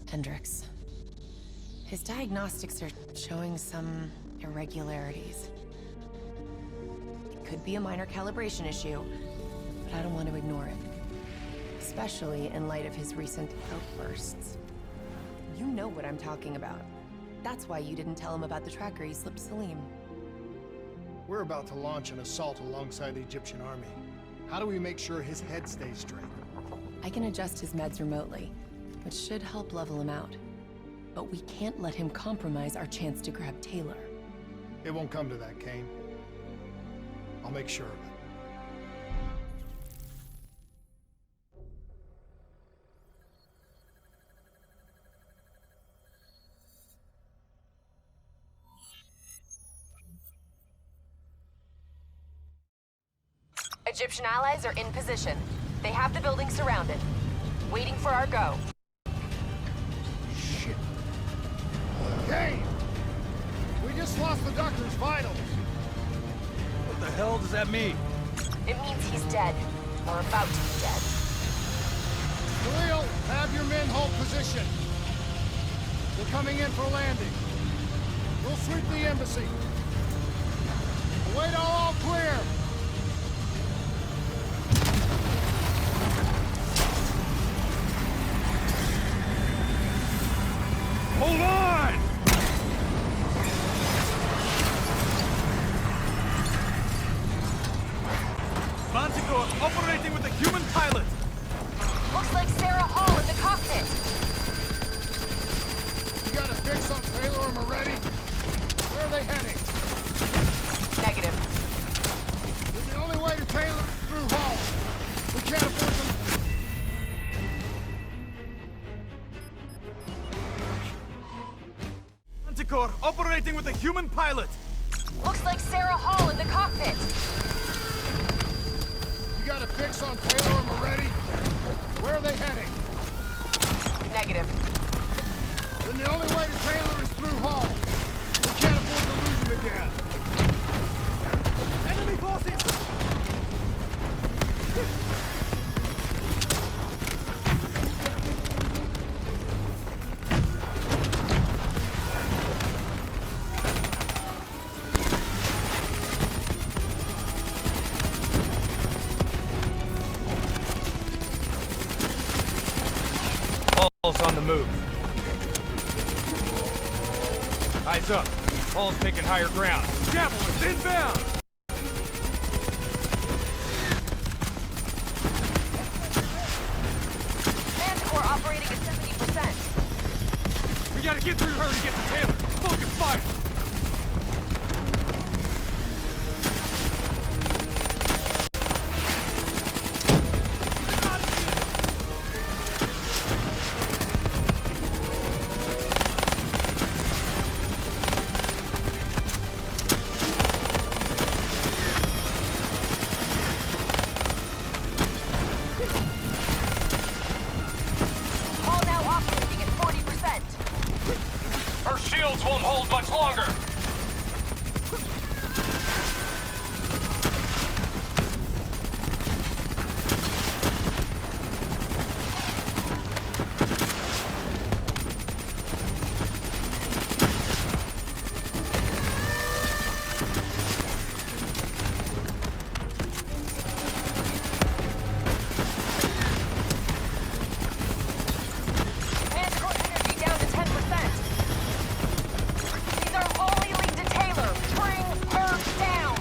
Hendricks. His diagnostics are showing some irregularities. It could be a minor calibration issue, but I don't want to ignore it. Especially in light of his recent outbursts. You know what I'm talking about. That's why you didn't tell him about the tracker he slipped Salim. We're about to launch an assault alongside the Egyptian army. How do we make sure his head stays straight? I can adjust his meds remotely, which should help level him out. But we can't let him compromise our chance to grab Taylor. It won't come to that, Kane. I'll make sure of it. Egyptian allies are in position. They have the building surrounded. Waiting for our go. Shit. Kane! We just lost the Doctor's vitals! What the hell does that mean? It means he's dead. Or about to be dead. Khalil, have your men hold position. We're coming in for landing. We'll sweep the embassy. Await all clear! Hold on! Manticore operating with a human pilot! Looks like Sarah Hall in the cockpit. You got a fix on Taylor and Moretti? Where are they heading? Negative. Then the only way to Taylor is through Hall. We can't afford them. Manticore operating with a human pilot! Looks like Sarah Hall in the cockpit. You got a fix on Taylor and Moretti? Where are they heading? Negative. Then the only way to Taylor is through Hall. We can't afford to lose him again. Enemy forces! Hall's on the move. Eyes up. Hall's taking higher ground. Javelin inbound! Manticore operating at 70%. We gotta get through her to get to Taylor. Focus fire! Hall now operating at 40%. Her shields won't hold much longer! Manticore energy down to 10%. These are only linked to Taylor. Bring her down.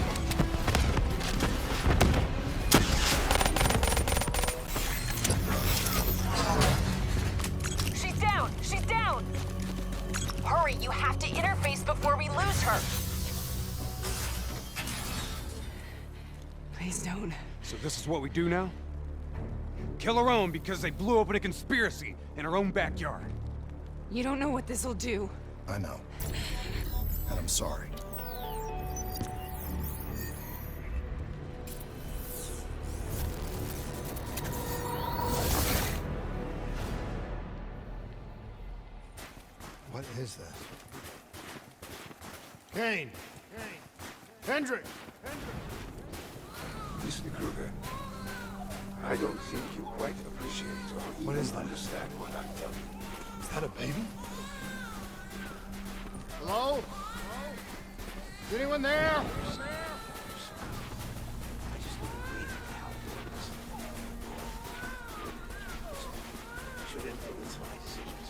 She's down. She's down. Hurry, you have to interface before we lose her. Please don't. So this is what we do now? Kill our own because they blew open a conspiracy in our own backyard. You don't know what this'll do. I know. And I'm sorry. is this? Kane! Hendrik! Mr. Kruger, I don't think you quite appreciate or What is that? understand what I'm telling you. Is that a baby? Hello? Is anyone there? I just need to breathe and help you should influence my decisions.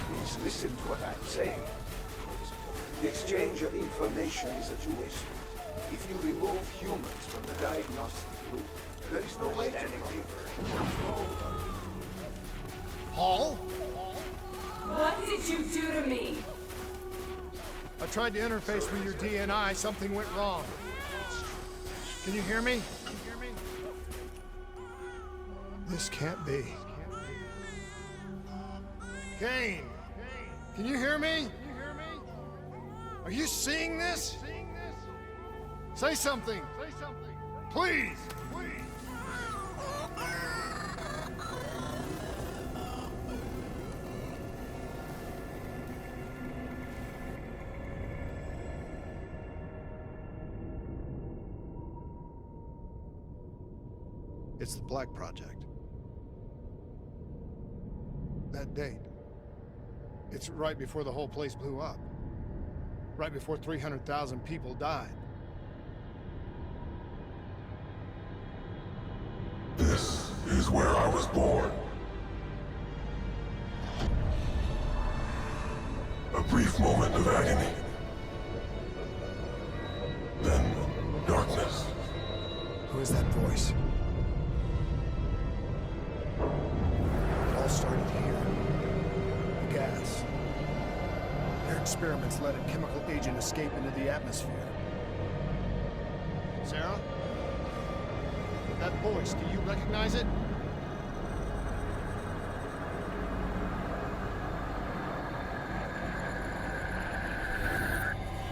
Please listen to what I'm saying. The exchange of information is a two-way street. If you remove humans from the diagnostic loop, there is no way to deliver. Paul? What did you do to me? I tried to interface with your DNI. Something went wrong. Can you hear me? This can't be. Kane! Can you hear me? Are you seeing this? Say something! Please! It's the Black Project. That date. It's right before the whole place blew up. Right before 300,000 people died. This is where I was born. A brief moment of agony. Then, darkness. Who is that voice? It all started here. The gas. Their experiments let a chemical agent escape into the atmosphere. Sarah? That voice, do you recognize it?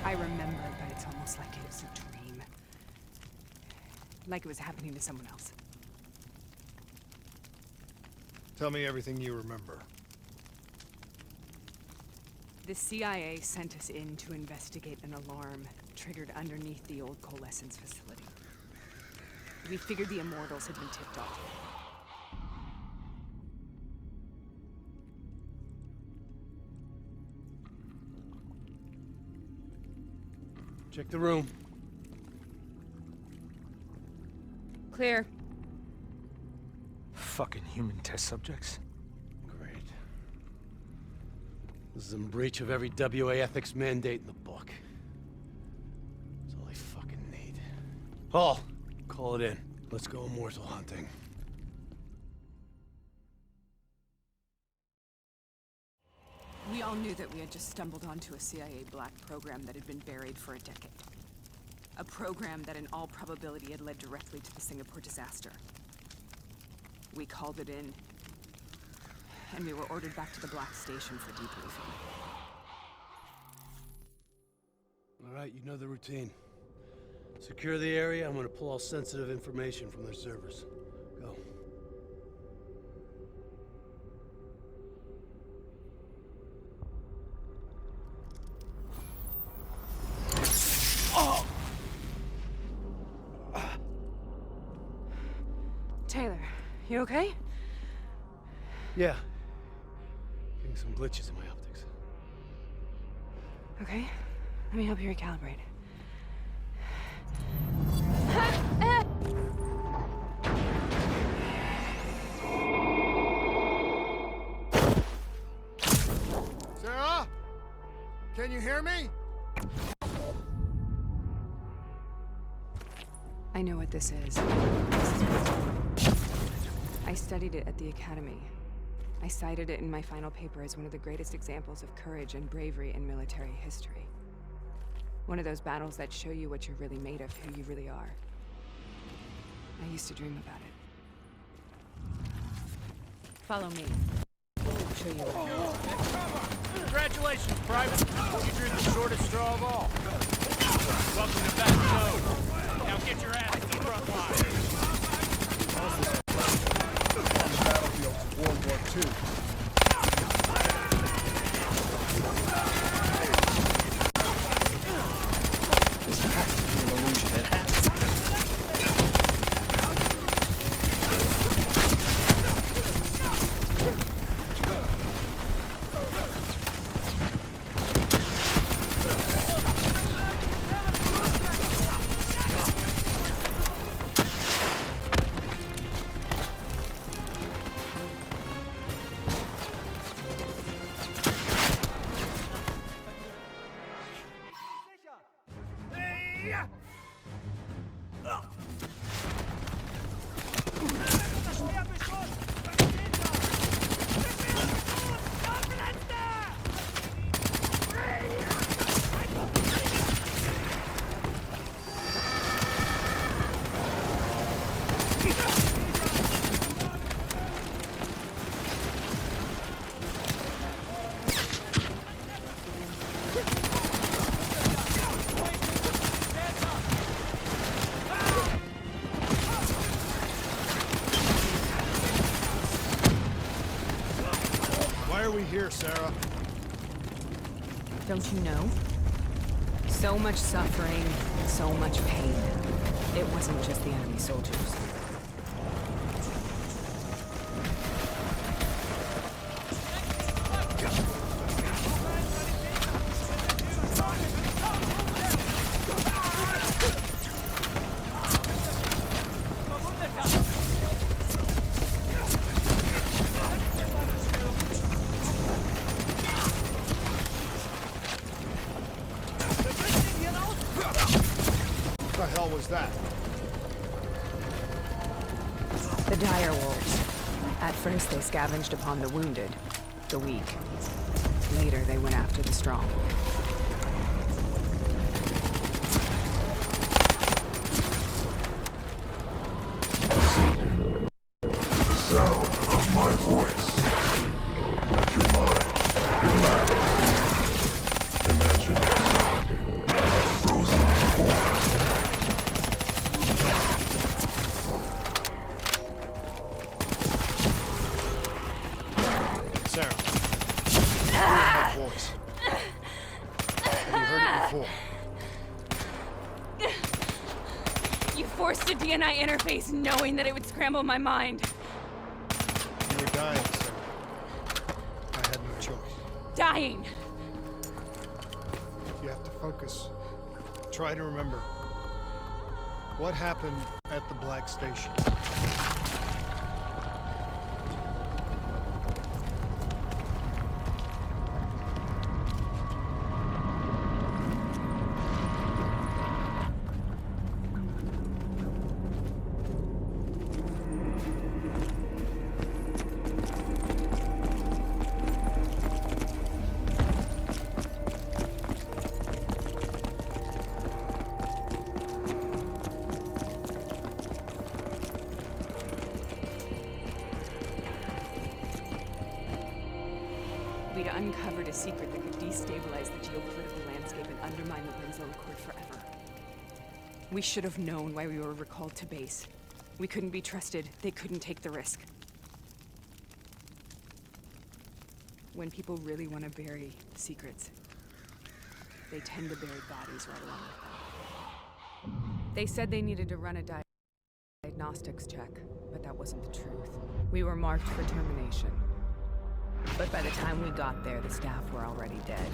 I remember, but it's almost like it was a dream. Like it was happening to someone else. Tell me everything you remember. The CIA sent us in to investigate an alarm triggered underneath the old coalescence facility. We figured the Immortals had been tipped off. Check the room. Clear. Fucking human test subjects. Great. This is in breach of every WA ethics mandate in the book. That's all I fucking need. Paul, call it in. Let's go immortal hunting. We all knew that we had just stumbled onto a CIA black program that had been buried for a decade. A program that in all probability had led directly to the Singapore disaster. We called it in, and we were ordered back to the Black Station for debriefing. All right, you know the routine. Secure the area. I'm gonna pull all sensitive information from their servers. Go. Taylor, you okay? Yeah. Getting some glitches in my optics. Okay, let me help you recalibrate. Sarah? Can you hear me? I know what this is. I studied it at the Academy. I cited it in my final paper as one of the greatest examples of courage and bravery in military history. One of those battles that show you what you're really made of, who you really are. I used to dream about it. Follow me. I'll show you what Congratulations, Private. You drew the shortest straw of all. Welcome to Back Zone. Now get your ass to the front line. On the battlefield of World War II. Sarah? Don't you know? So much suffering, so much pain. It wasn't just the enemy soldiers. What the hell was that? The dire wolves. At first they scavenged upon the wounded, the weak. Later they went after the strong. Sarah. Hear that voice. Have you heard it before? You forced a DNI interface knowing that it would scramble my mind. You were dying, Sarah. I had no choice. Dying. You have to focus. Try to remember. What happened at the Black Station? We'd uncovered a secret that could destabilize the geopolitical landscape and undermine the Winslow Accord forever. We should have known why we were recalled to base. We couldn't be trusted. They couldn't take the risk. When people really want to bury secrets, they tend to bury bodies right along with them. They said they needed to run a diagnostics check, but that wasn't the truth. We were marked for termination. But by the time we got there, the staff were already dead.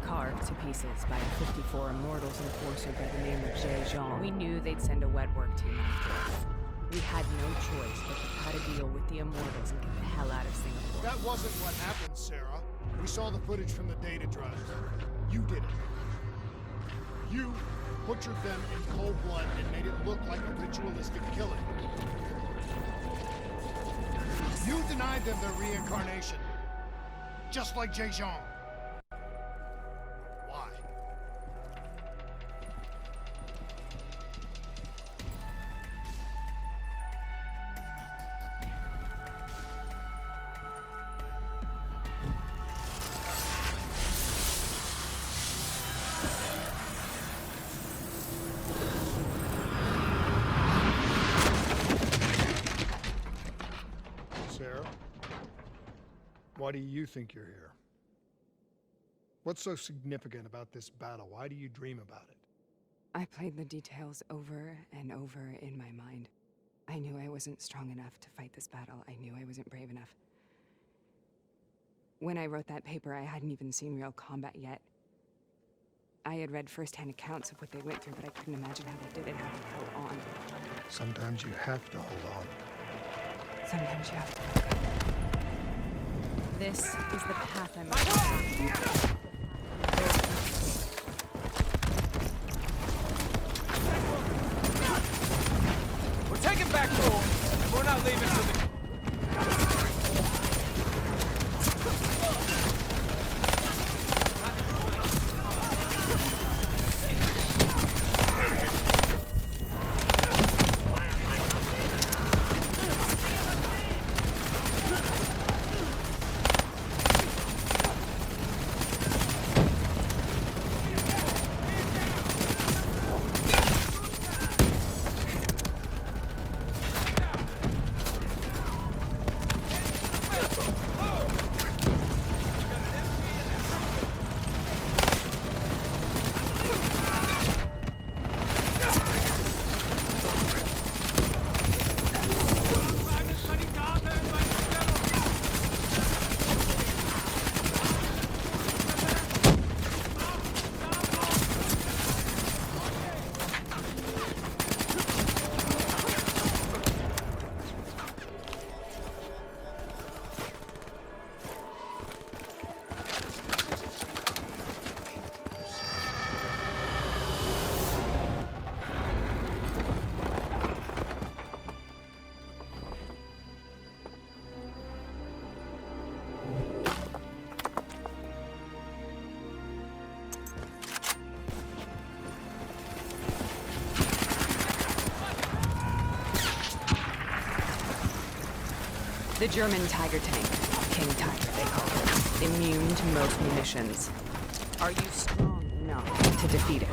Carved to pieces by a 54 Immortals enforcer by the name of Jay Jean. We knew they'd send a wet work team after us. We had no choice but to cut a deal with the Immortals and get the hell out of Singapore. That wasn't what happened, Sarah. We saw the footage from the data drive. You did it. You butchered them in cold blood and made it look like a ritualistic killing. You denied them their reincarnation. Just like Jay Jean. Why? Sarah? Why do you think you're here? What's so significant about this battle? Why do you dream about it? I played the details over and over in my mind. I knew I wasn't strong enough to fight this battle. I knew I wasn't brave enough. When I wrote that paper, I hadn't even seen real combat yet. I had read first-hand accounts of what they went through, but I couldn't imagine how they did it, how they held on. Sometimes you have to hold on. Sometimes you have to. This is the path I'm on. We're taking back Joel, and we're not leaving till the... The German Tiger tank. King Tiger, they call it. Immune to most munitions. Are you strong enough to defeat it?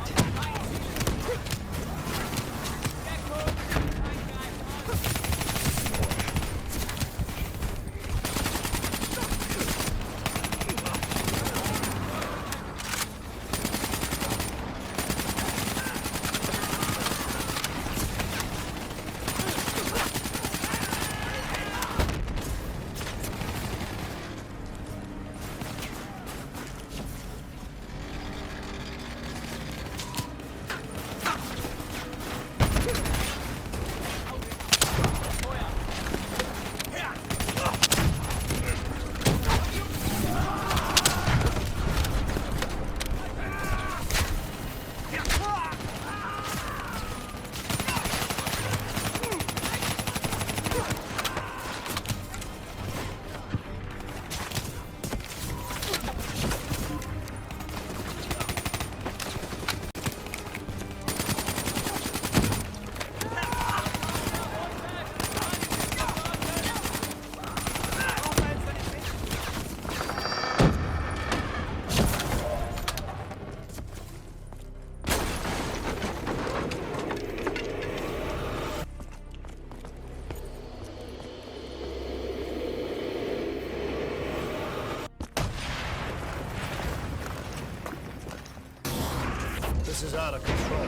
This is out of control.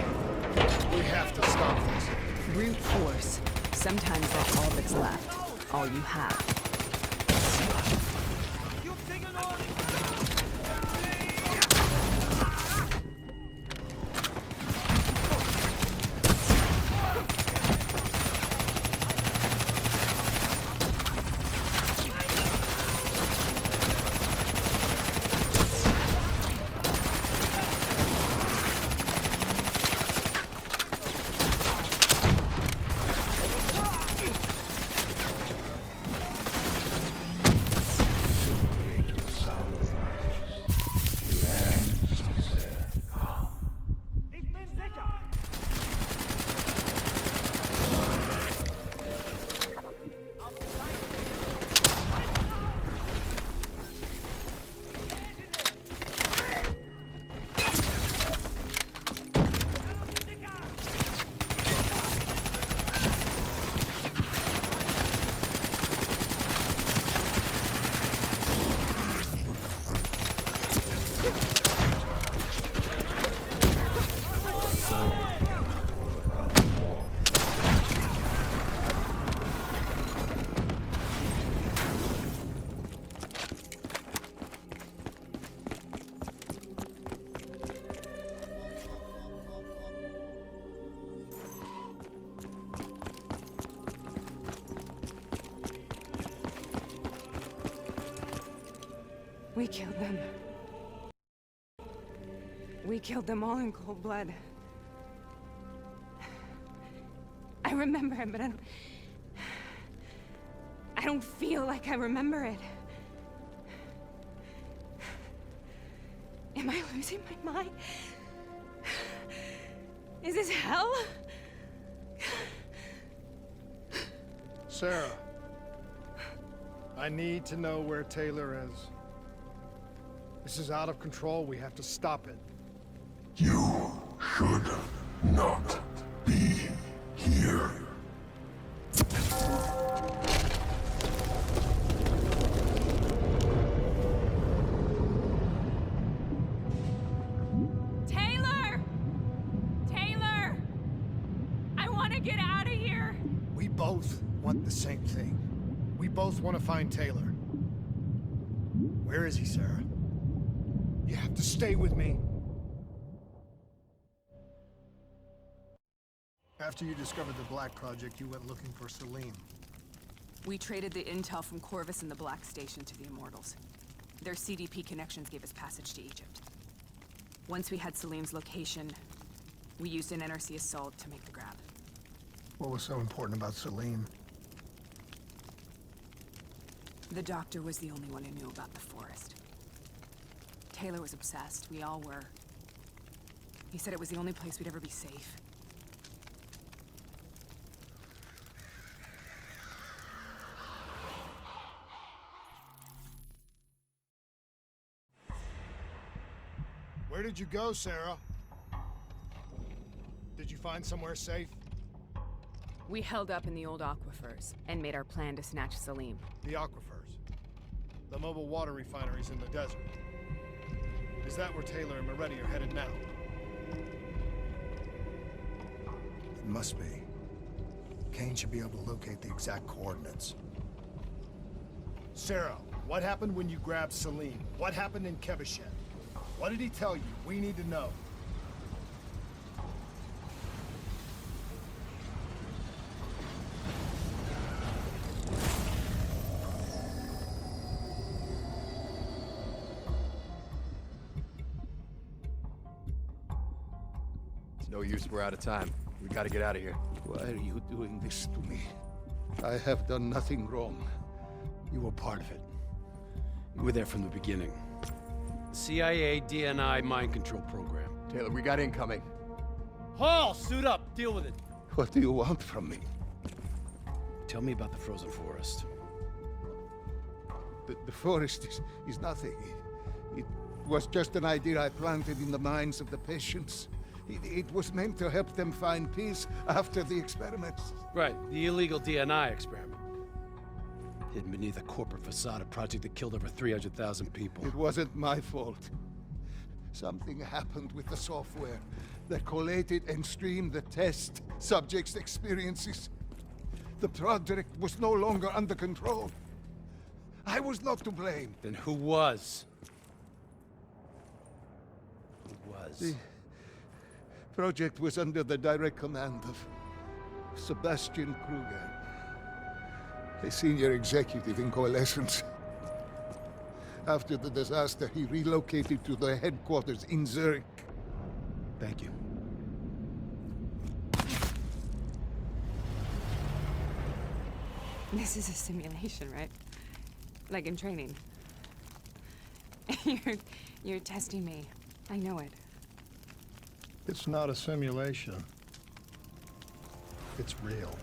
We have to stop this. Brute force. Sometimes that's all that's left. All you have. We killed them. We killed them all in cold blood. I remember it, but I don't feel like I remember it. Am I losing my mind? Is this hell? Sarah, I need to know where Taylor is. This is out of control. We have to stop it. You should not be here. Taylor! Taylor! I want to get out of here! We both want the same thing. We both want to find Taylor. Where is he, Sarah? You have to stay with me. After you discovered the Black Project, you went looking for Salim. We traded the intel from Corvus and the Black Station to the Immortals. Their CDP connections gave us passage to Egypt. Once we had Salim's location, we used an NRC assault to make the grab. What was so important about Salim? The doctor was the only one who knew about the forest. Taylor was obsessed. We all were. He said it was the only place we'd ever be safe. Where did you go, Sarah? Did you find somewhere safe? We held up in the old aquifers and made our plan to snatch Salim. The aquifers. The mobile water refineries in the desert. Is that where Taylor and Moretti are headed now? It must be. Kane should be able to locate the exact coordinates. Sarah, what happened when you grabbed Salim? What happened in Kevashet? What did he tell you? We need to know. It's no use, we're out of time. We gotta get out of here. Why are you doing this to me? I have done nothing wrong. You were part of it. You were there from the beginning. The CIA DNI mind control program. Taylor, we got incoming. Hall, suit up. Deal with it. What do you want from me? Tell me about the frozen forest. The forest is nothing. It was just an idea I planted in the minds of the patients. It was meant to help them find peace after the experiments. Right, the illegal DNI experiment. Hidden beneath a corporate facade, a project that killed over 300,000 people. It wasn't my fault. Something happened with the software that collated and streamed the test subjects' experiences. The project was no longer under control. I was not to blame. Then who was? Who was? The project was under the direct command of Sebastian Kruger, a senior executive in Coalescence. After the disaster, he relocated to the headquarters in Zurich. Thank you. This is a simulation, right? Like in training. You're testing me. I know it. It's not a simulation. It's real.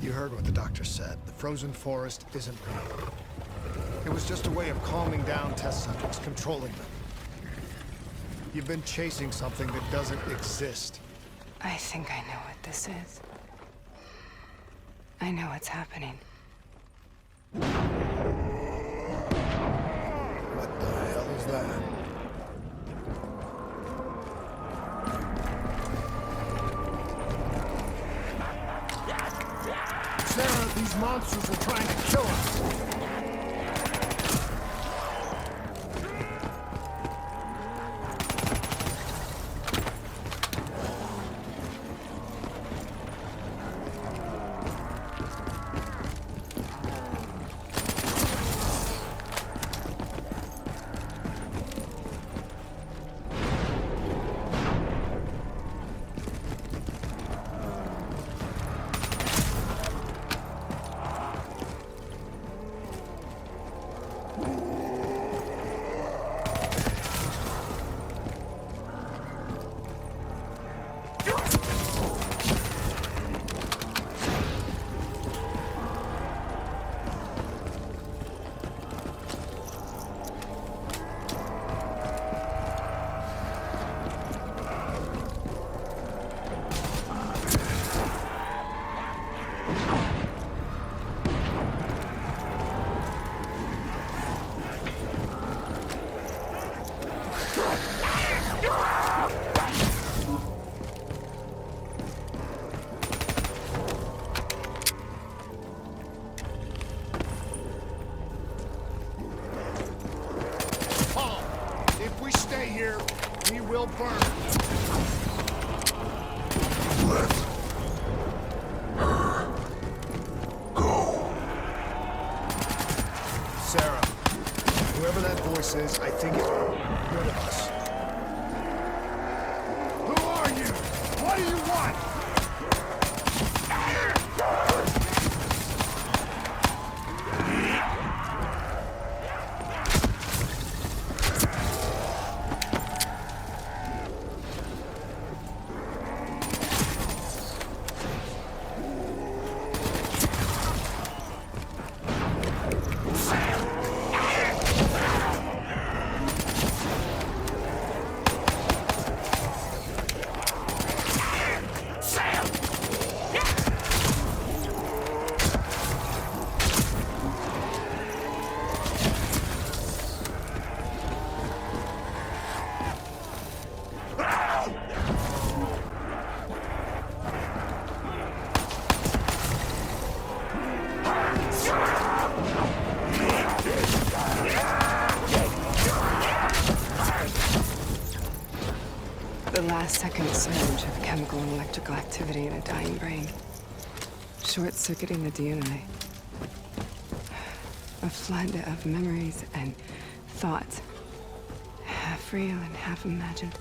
You heard what the doctor said. The frozen forest isn't real. It was just a way of calming down test subjects, controlling them. You've been chasing something that doesn't exist. I think I know what this is. I know what's happening. What the hell is that? Sarah, these monsters are trying to kill us! We will burn. Let her go. Sarah, whoever that voice is, I think it's good of us. Who are you? What do you want? last-second surge of chemical and electrical activity in a dying brain. Short-circuiting the DNA. A flood of memories and thoughts. Half real and half imagined.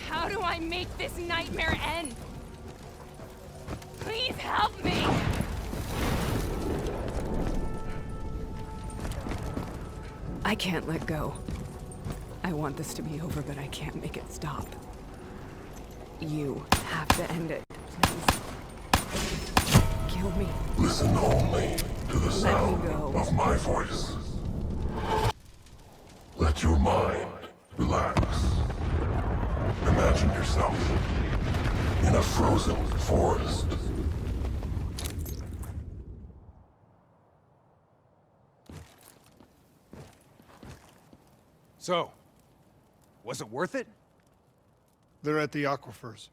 How do I make this nightmare end? Please help me! I can't let go. I want this to be over, but I can't make it stop. You have to end it. Please. Kill me. Listen only to the sound go. of my voice. Let your mind relax. Imagine yourself in a frozen forest. So, was it worth it? They're at the aquifers.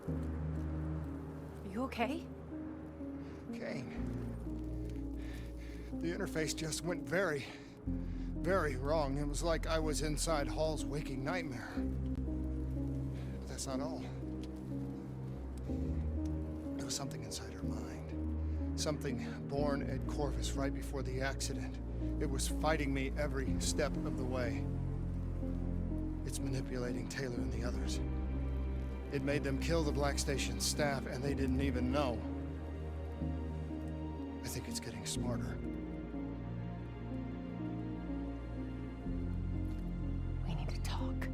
Are you okay? Kane. The interface just went very, very wrong. It was like I was inside Hall's waking nightmare. But that's not all. There was something inside her mind. Something born at Corvus right before the accident. It was fighting me every step of the way. It's manipulating Taylor and the others. It made them kill the Black Station staff, and they didn't even know. I think it's getting smarter. We need to talk.